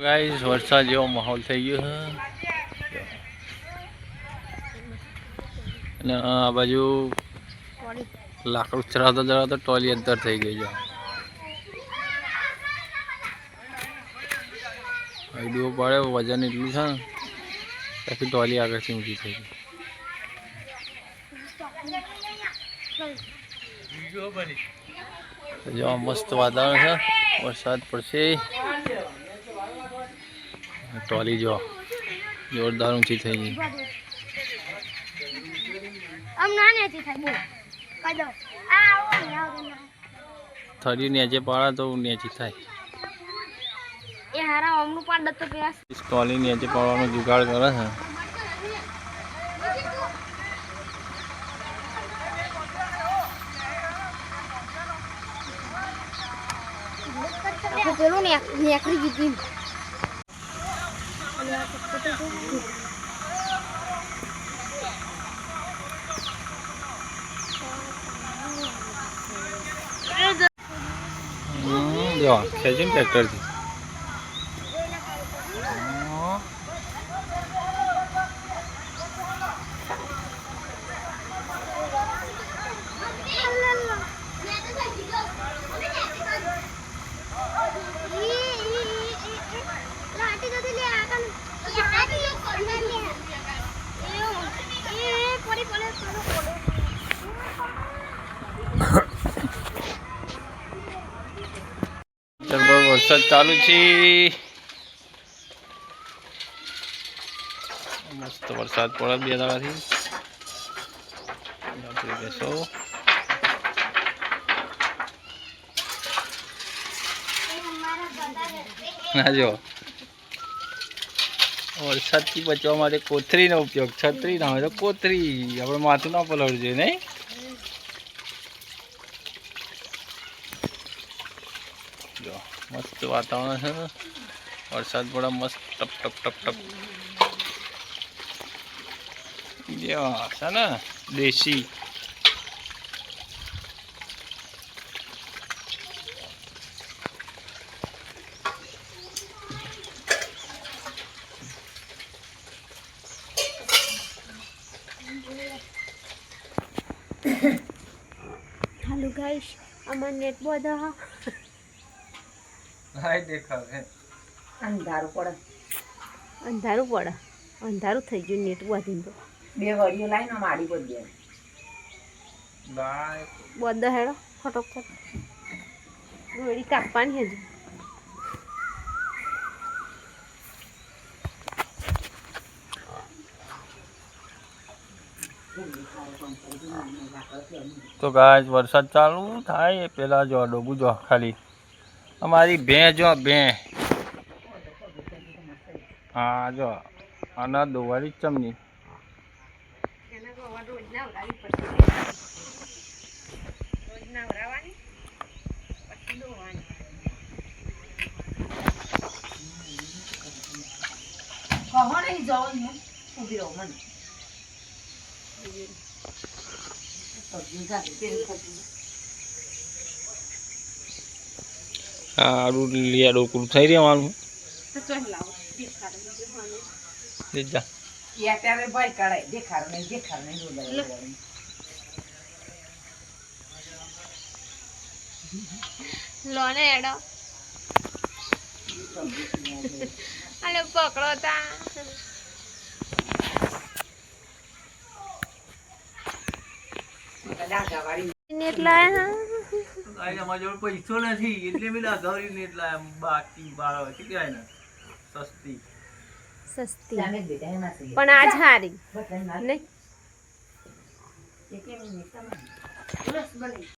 Guys વરસાદ જેવો માહોલ થઈ ગયો છે અને આ બાજુ લાકડું ચરાવતા ચરાવતા ટોલી અંદર થઈ ગઈ છે. આઈડિયો પડે વજન એટલું છે ને પછી ટોલી આગળથી ઊંચી થઈ ગઈ. જો મસ્ત વાતાવરણ છે, વરસાદ પડશે. ટોલી જો જોરદાર ઊંચી થઈ ગઈ. થરી નેચે પાડે તો નેચી થાય. ટોલી નેચે પાડવાનો જુગાડ કરે છે. પેલું નેકરી ગીતી જો ખેંચીને ટ્રેક્ટરથી વરસાદ ચાલુ છે. મસ્ત વરસાદ પડે 2 દાડાથી. બેસો ના જો વરસાદથી બચવા માટે કોથરીનો ઉપયોગ. છત્રી ના હોય તો કોથરી, આપણે માથું ના પલળવું જોઈએ નહીં. જો મસ્ત વાતાવરણ છે, વરસાદ પડે મસ્ત ટપ ટપ ટપ ટપ. જો છે ને દેશી हेलो गाइस अमन नेट बोधा હાય દેખાવે અંધારું પડે અંધારું થઈ ગયું નેટ બોધીને તો 2 વડીઓ લાઈન માડી બોધ બાય બોધા હેડો ફટોફટ ગોળી કાપવાની હજુ. તો ગાય વરસાદ ચાલુ થાય પેલા જો ડોબું જો ખાલી અમારી ભેં જો ભેં. હા જો આના દોવાળી ચમની કહો નહીં જાઓ હું ઊભી રહો મને સારું લીયા ડોકરું થઈ રહેવાનું. અત્યારે ભાઈ કરાય દેખાડ નહીં લોને હેડો અલે પકડો તા નેટ લાયા અમારી જોડે પૈસો નથી એટલે મેં ડાઘાવરી નેટ લાયા. બાકી બાળો કેટલી ને સસ્તી પણ આ સારી નહીં.